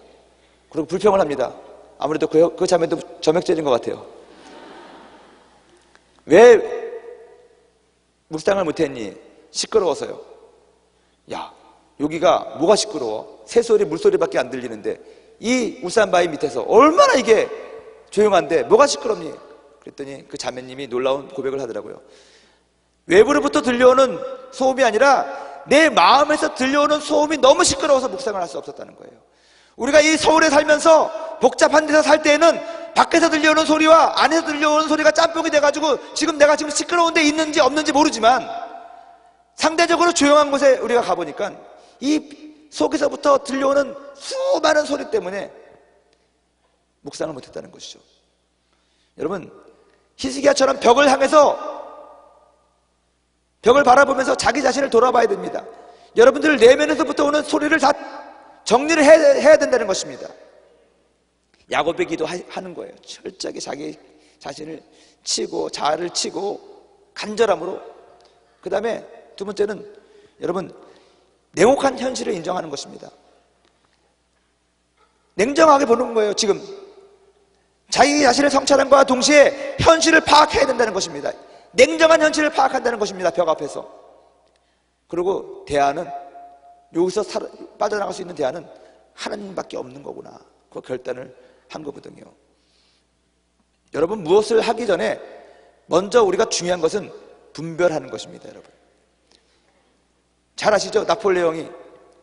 그리고 불평을 합니다. 아무래도 그 자매도 점액질인 것 같아요. 왜 묵상을 못했니? 시끄러워서요. 야, 여기가 뭐가 시끄러워? 새소리 물소리밖에 안 들리는데 이 울산 바위 밑에서 얼마나 이게 조용한데 뭐가 시끄럽니? 그랬더니 그 자매님이 놀라운 고백을 하더라고요. 외부로부터 들려오는 소음이 아니라 내 마음에서 들려오는 소음이 너무 시끄러워서 묵상을 할 수 없었다는 거예요. 우리가 이 서울에 살면서 복잡한 데서 살 때에는 밖에서 들려오는 소리와 안에서 들려오는 소리가 짬뽕이 돼가지고 지금 내가 지금 시끄러운 데 있는지 없는지 모르지만 상대적으로 조용한 곳에 우리가 가보니까 이 속에서부터 들려오는 수많은 소리 때문에 묵상을 못했다는 것이죠. 여러분, 히스기야처럼 벽을 향해서 벽을 바라보면서 자기 자신을 돌아봐야 됩니다. 여러분들 내면에서부터 오는 소리를 다 정리를 해야 된다는 것입니다. 야곱의 기도하는 거예요. 철저하게 자기 자신을 치고 자아를 치고 간절함으로. 그 다음에 두 번째는 여러분, 냉혹한 현실을 인정하는 것입니다. 냉정하게 보는 거예요. 지금 자기 자신을 성찰함과 동시에 현실을 파악해야 된다는 것입니다. 냉정한 현실을 파악한다는 것입니다. 벽 앞에서. 그리고 대안은, 여기서 빠져나갈 수 있는 대안은 하나님밖에 없는 거구나, 그 결단을 한 거거든요. 여러분, 무엇을 하기 전에 먼저 우리가 중요한 것은 분별하는 것입니다. 여러분, 잘 아시죠? 나폴레옹이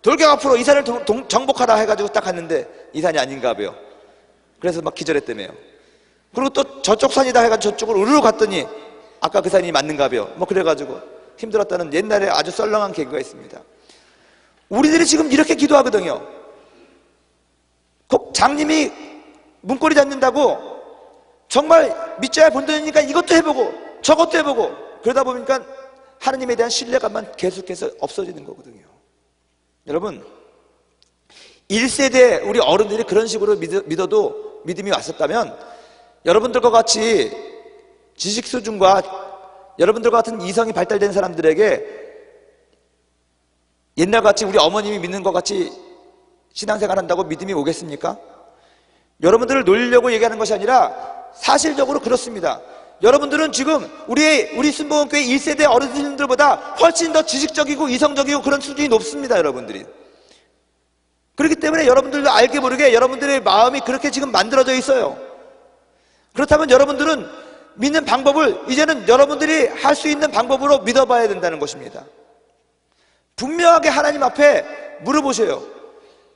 돌격 앞으로 이 산을 정복하라 해가지고 딱 갔는데 이 산이 아닌가 봐요. 그래서 막 기절했다며요. 그리고 또 저쪽 산이다 해가지고 저쪽으로 우르르 갔더니 아까 그 산이 맞는가 봐요. 뭐 그래가지고 힘들었다는 옛날에 아주 썰렁한 계기가 있습니다. 우리들이 지금 이렇게 기도하거든요. 장님이 문고리 잡는다고 정말 믿져야 본다니까 이것도 해보고 저것도 해보고 그러다 보니까 하나님에 대한 신뢰감만 계속해서 없어지는 거거든요. 여러분, 1세대 우리 어른들이 그런 식으로 믿어도 믿음이 왔었다면 여러분들과 같이 지식 수준과 여러분들과 같은 이성이 발달된 사람들에게 옛날같이 우리 어머님이 믿는 것 같이 신앙생활 한다고 믿음이 오겠습니까? 여러분들을 놀리려고 얘기하는 것이 아니라 사실적으로 그렇습니다. 여러분들은 지금 우리 순복음교회 1세대 어르신들보다 훨씬 더 지식적이고 이성적이고 그런 수준이 높습니다. 여러분들이. 그렇기 때문에 여러분들도 알게 모르게 여러분들의 마음이 그렇게 지금 만들어져 있어요. 그렇다면 여러분들은 믿는 방법을 이제는 여러분들이 할 수 있는 방법으로 믿어봐야 된다는 것입니다. 분명하게 하나님 앞에 물어보세요.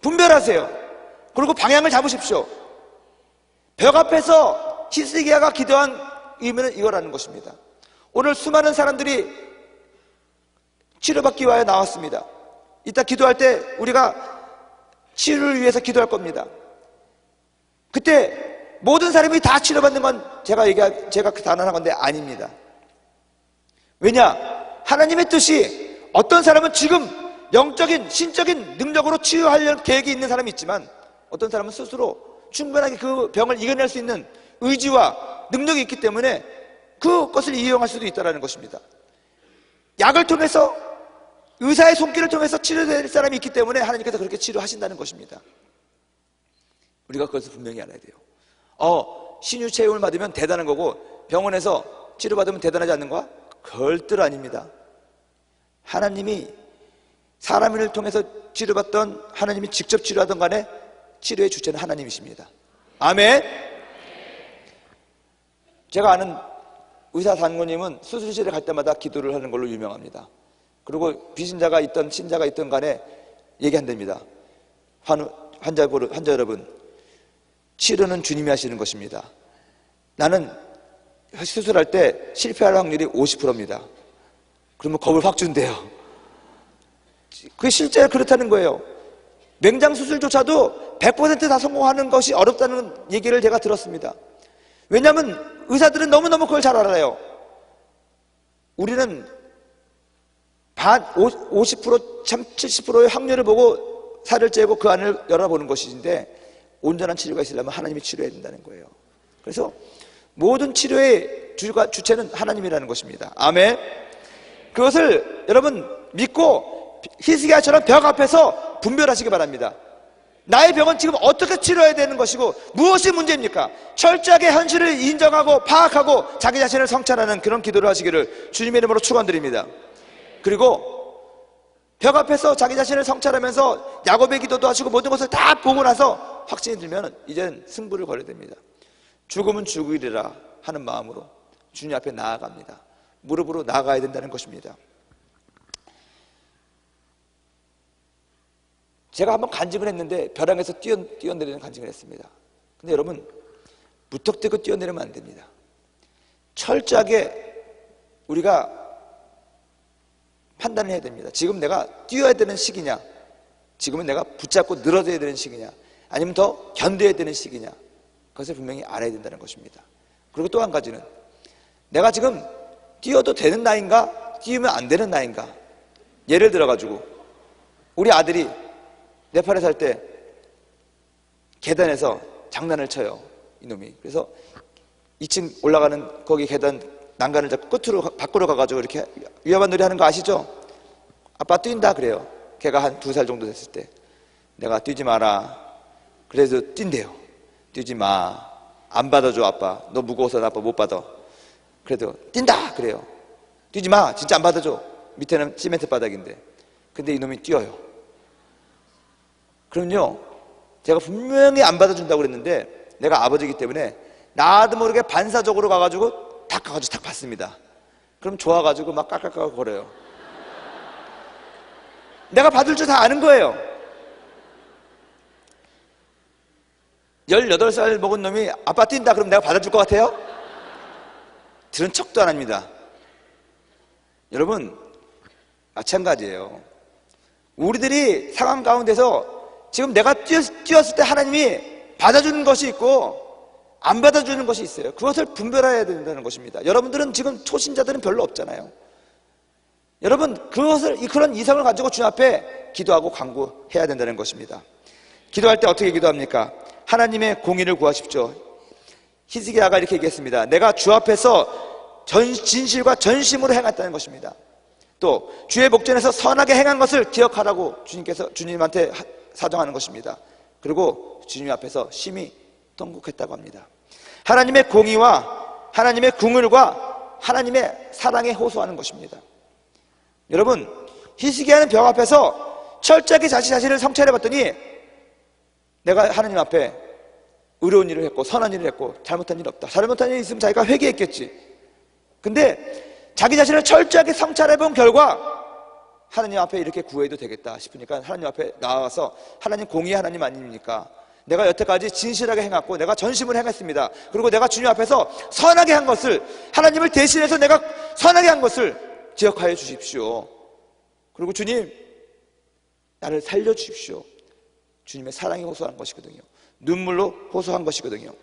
분별하세요. 그리고 방향을 잡으십시오. 벽 앞에서 히스기야가 기도한 의미는 이거라는 것입니다. 오늘 수많은 사람들이 치료받기 위하여 나왔습니다. 이따 기도할 때 우리가 치료를 위해서 기도할 겁니다. 그때 모든 사람이 다 치료받는 건 제가 단언한 건데 아닙니다. 왜냐? 하나님의 뜻이 어떤 사람은 지금 영적인 신적인 능력으로 치유하려는 계획이 있는 사람이 있지만 어떤 사람은 스스로 충분하게 그 병을 이겨낼 수 있는 의지와 능력이 있기 때문에 그것을 이용할 수도 있다는 것입니다. 약을 통해서 의사의 손길을 통해서 치료될 사람이 있기 때문에 하나님께서 그렇게 치료하신다는 것입니다. 우리가 그것을 분명히 알아야 돼요. 신유 체험을 받으면 대단한 거고 병원에서 치료받으면 대단하지 않는 거야? 절대로 아닙니다. 하나님이 사람을 통해서 치료받던 하나님이 직접 치료하던 간에 치료의 주체는 하나님이십니다. 아멘. 제가 아는 의사 장모님은 수술실에 갈 때마다 기도를 하는 걸로 유명합니다. 그리고 비신자가 있던 신자가 있던 간에 얘기한답니다. 환자 여러분, 치료는 주님이 하시는 것입니다. 나는 수술할 때 실패할 확률이 50%입니다. 그러면 겁을 확 준대요. 그게 실제 그렇다는 거예요. 맹장 수술조차도 100% 다 성공하는 것이 어렵다는 얘기를 제가 들었습니다. 왜냐하면 의사들은 너무너무 그걸 잘 알아요. 우리는 50%, 70%의 확률을 보고 살을 째고 그 안을 열어보는 것인데 온전한 치료가 있으려면 하나님이 치료해야 된다는 거예요. 그래서 모든 치료의 주체는 하나님이라는 것입니다. 아멘. 그것을 여러분 믿고 히스기야처럼 벽 앞에서 분별하시기 바랍니다. 나의 병은 지금 어떻게 치료해야 되는 것이고 무엇이 문제입니까? 철저하게 현실을 인정하고 파악하고 자기 자신을 성찰하는 그런 기도를 하시기를 주님의 이름으로 축원드립니다. 그리고 벽 앞에서 자기 자신을 성찰하면서 야곱의 기도도 하시고 모든 것을 다 보고 나서 확신이 들면 이제는 승부를 걸어야 됩니다. 죽으면 죽으리라 하는 마음으로 주님 앞에 나아갑니다. 무릎으로 나아가야 된다는 것입니다. 제가 한번 간증을 했는데 벼랑에서 뛰어내리는 간증을 했습니다. 근데 여러분, 무턱대고 뛰어내리면 안 됩니다. 철저하게 우리가 판단을 해야 됩니다. 지금 내가 뛰어야 되는 시기냐, 지금은 내가 붙잡고 늘어져야 되는 시기냐, 아니면 더 견뎌야 되는 시기냐, 그것을 분명히 알아야 된다는 것입니다. 그리고 또 한 가지는 내가 지금 뛰어도 되는 나이인가, 뛰면 안 되는 나이인가. 예를 들어가지고 우리 아들이 네팔에 살 때 계단에서 장난을 쳐요, 이놈이. 그래서 2층 올라가는 거기 계단 난간을 잡고 끝으로 밖으로 가가지고 이렇게 위험한 놀이 하는 거 아시죠? 아빠 뛴다 그래요. 걔가 한 2살 정도 됐을 때. 내가 뛰지 마라. 그래서 뛴대요. 뛰지 마. 안 받아줘 아빠. 너 무거워서 아빠 못 받아. 그래도 뛴다 그래요. 뛰지 마. 진짜 안 받아줘. 밑에는 시멘트 바닥인데. 근데 이놈이 뛰어요. 그럼요, 제가 분명히 안 받아준다고 그랬는데 내가 아버지이기 때문에 나도 모르게 반사적으로 가가지고 탁 가가지고 탁 받습니다. 그럼 좋아가지고 막 깔깔깔 거려요. 내가 받을 줄 다 아는 거예요. 18살 먹은 놈이 아빠 뛴다 그럼 내가 받아줄 것 같아요? 들은 척도 안 합니다. 여러분, 마찬가지예요. 우리들이 상황 가운데서 지금 내가 뛰었을 때 하나님이 받아주는 것이 있고 안 받아주는 것이 있어요. 그것을 분별해야 된다는 것입니다. 여러분들은 지금 초신자들은 별로 없잖아요. 여러분, 그런 이성을 가지고 주님 앞에 기도하고 간구해야 된다는 것입니다. 기도할 때 어떻게 기도합니까? 하나님의 공의를 구하십시오. 히스기야가 이렇게 얘기했습니다. 내가 주 앞에서 진실과 전심으로 행했다는 것입니다. 또 주의 목전에서 선하게 행한 것을 기억하라고 주님한테 사정하는 것입니다. 그리고 주님 앞에서 심히 통곡했다고 합니다. 하나님의 공의와 하나님의 궁율과 하나님의 사랑에 호소하는 것입니다. 여러분, 히스기야는 벽 앞에서 철저하게 자신을 성찰해 봤더니 내가 하나님 앞에 의로운 일을 했고 선한 일을 했고 잘못한 일 없다. 잘못한 일이 있으면 자기가 회개했겠지. 근데 자기 자신을 철저하게 성찰해 본 결과 하나님 앞에 이렇게 구해도 되겠다 싶으니까 하나님 앞에 나와서 하나님 공의의 하나님 아닙니까? 내가 여태까지 진실하게 행했고 내가 전심을 행했습니다. 그리고 내가 주님 앞에서 선하게 한 것을, 하나님을 대신해서 내가 선하게 한 것을 기억하여 주십시오. 그리고 주님, 나를 살려주십시오. 주님의 사랑이 호소한 것이거든요. 눈물로 호소한 것이거든요.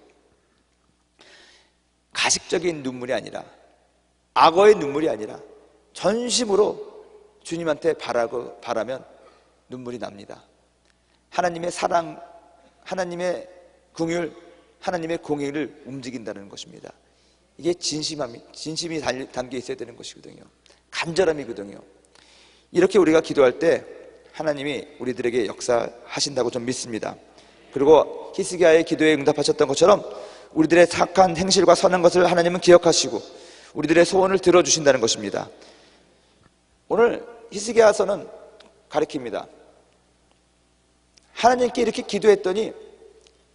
가식적인 눈물이 아니라, 악어의 눈물이 아니라 전심으로 주님한테 바라면 눈물이 납니다. 하나님의 사랑, 하나님의 긍휼, 하나님의 공의를 움직인다는 것입니다. 이게 진심이 담겨 있어야 되는 것이거든요. 간절함이거든요. 이렇게 우리가 기도할 때 하나님이 우리들에게 역사하신다고 좀 믿습니다. 그리고 히스기야의 기도에 응답하셨던 것처럼 우리들의 착한 행실과 선한 것을 하나님은 기억하시고 우리들의 소원을 들어주신다는 것입니다. 오늘 히스기야서는 가르칩니다. 하나님께 이렇게 기도했더니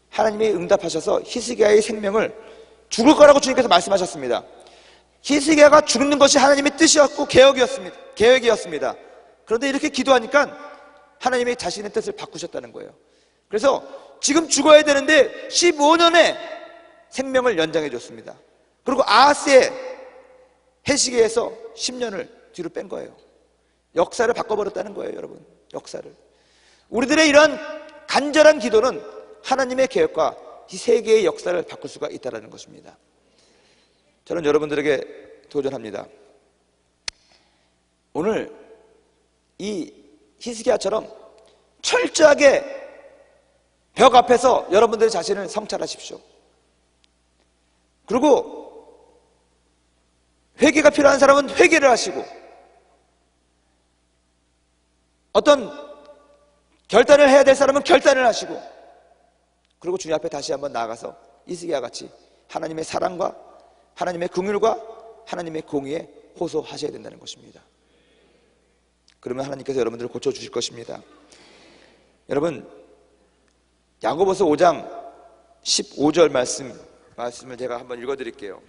하나님이 응답하셔서 히스기야의 생명을 죽을 거라고 주님께서 말씀하셨습니다. 히스기야가 죽는 것이 하나님의 뜻이었고 계획이었습니다. 그런데 이렇게 기도하니까 하나님이 자신의 뜻을 바꾸셨다는 거예요. 그래서 지금 죽어야 되는데 15년의 생명을 연장해 줬습니다. 그리고 아하스의 해시기에서 10년을 뒤로 뺀 거예요. 역사를 바꿔버렸다는 거예요, 여러분. 역사를. 우리들의 이런 간절한 기도는 하나님의 계획과 이 세계의 역사를 바꿀 수가 있다는 것입니다. 저는 여러분들에게 도전합니다. 오늘 이 히스기야처럼 철저하게 벽 앞에서 여러분들의 자신을 성찰하십시오. 그리고 회개가 필요한 사람은 회개를 하시고 어떤 결단을 해야 될 사람은 결단을 하시고 그리고 주님 앞에 다시 한번 나아가서 히스기야 같이 하나님의 사랑과 하나님의 긍휼과 하나님의 공의에 호소하셔야 된다는 것입니다. 그러면 하나님께서 여러분들을 고쳐주실 것입니다. 여러분, 야고보서 5장 15절 말씀을 제가 한번 읽어드릴게요.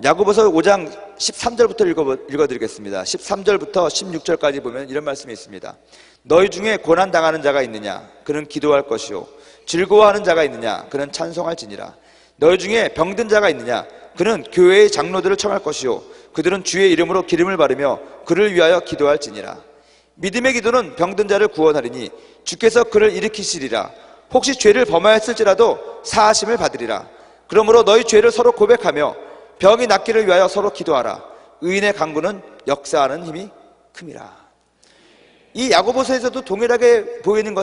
야고보서 5장 13절부터 읽어드리겠습니다. 13절부터 16절까지 보면 이런 말씀이 있습니다. 너희 중에 고난당하는 자가 있느냐? 그는 기도할 것이요. 즐거워하는 자가 있느냐? 그는 찬송할지니라. 너희 중에 병든 자가 있느냐? 그는 교회의 장로들을 청할 것이요. 그들은 주의 이름으로 기름을 바르며 그를 위하여 기도할지니라. 믿음의 기도는 병든 자를 구원하리니 주께서 그를 일으키시리라. 혹시 죄를 범하였을지라도 사하심을 받으리라. 그러므로 너희 죄를 서로 고백하며 병이 낫기를 위하여 서로 기도하라. 의인의 간구는 역사하는 힘이 큼이라. 이 야고보서에서도 동일하게 보이는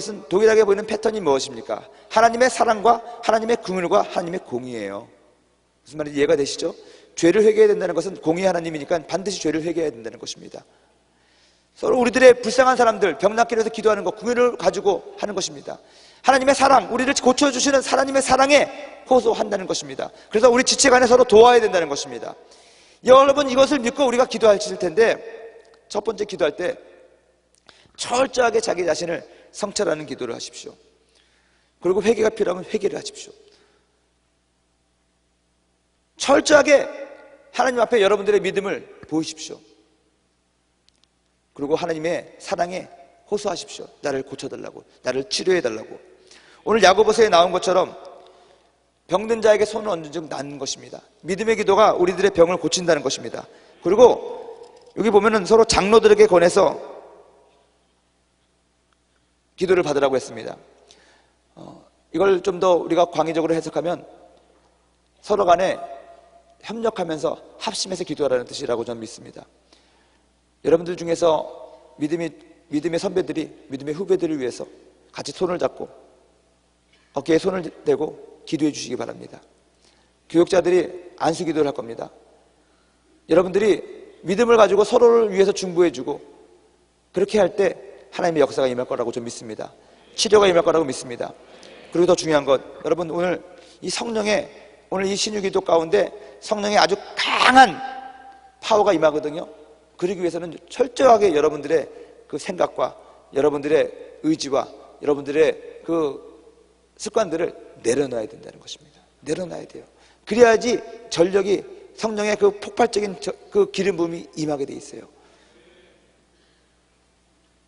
패턴이 무엇입니까? 하나님의 사랑과 하나님의 긍휼과 하나님의 공의예요. 무슨 말인지 이해가 되시죠? 죄를 회개해야 된다는 것은 공의 하나님이니까 반드시 죄를 회개해야 된다는 것입니다. 서로 우리들의 불쌍한 사람들, 병 낫기 위해서 기도하는 것, 긍휼을 가지고 하는 것입니다. 하나님의 사랑, 우리를 고쳐주시는 하나님의 사랑에 호소한다는 것입니다. 그래서 우리 지체간에 서로 도와야 된다는 것입니다. 여러분, 이것을 믿고 우리가 기도하실 텐데 첫 번째 기도할 때 철저하게 자기 자신을 성찰하는 기도를 하십시오. 그리고 회개가 필요하면 회개를 하십시오. 철저하게 하나님 앞에 여러분들의 믿음을 보이십시오. 그리고 하나님의 사랑에 호소하십시오. 나를 고쳐달라고, 나를 치료해달라고. 오늘 야고보서에 나온 것처럼 병든 자에게 손을 얹은 즉 낫는 것입니다. 믿음의 기도가 우리들의 병을 고친다는 것입니다. 그리고 여기 보면은 서로 장로들에게 권해서 기도를 받으라고 했습니다. 이걸 좀 더 우리가 광의적으로 해석하면 서로 간에 협력하면서 합심해서 기도하라는 뜻이라고 저는 믿습니다. 여러분들 중에서 믿음의 선배들이 믿음의 후배들을 위해서 같이 손을 잡고 어깨에 손을 대고 기도해 주시기 바랍니다. 교육자들이 안수 기도를 할 겁니다. 여러분들이 믿음을 가지고 서로를 위해서 중보해 주고 그렇게 할 때 하나님의 역사가 임할 거라고 좀 믿습니다. 치료가 임할 거라고 믿습니다. 그리고 더 중요한 것, 여러분 오늘 이 성령의, 오늘 이 신유기도 가운데 성령의 아주 강한 파워가 임하거든요. 그러기 위해서는 철저하게 여러분들의 그 생각과 여러분들의 의지와 여러분들의 그 습관들을 내려놔야 된다는 것입니다. 내려놔야 돼요. 그래야지 전력이, 성령의 그 폭발적인 그 기름 부음이 임하게 돼 있어요.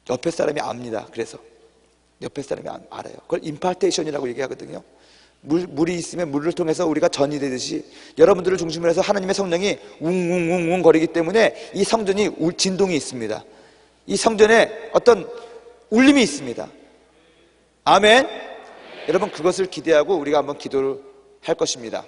옆에 사람이 압니다. 그래서 옆에 사람이 알아요. 그걸 임파테이션이라고 얘기하거든요. 물이 있으면 물을 통해서 우리가 전이 되듯이 여러분들을 중심으로 해서 하나님의 성령이 웅웅웅웅 거리기 때문에 이 성전이 진동이 있습니다. 이 성전에 어떤 울림이 있습니다. 아멘. 여러분 그것을 기대하고 우리가 한번 기도를 할 것입니다.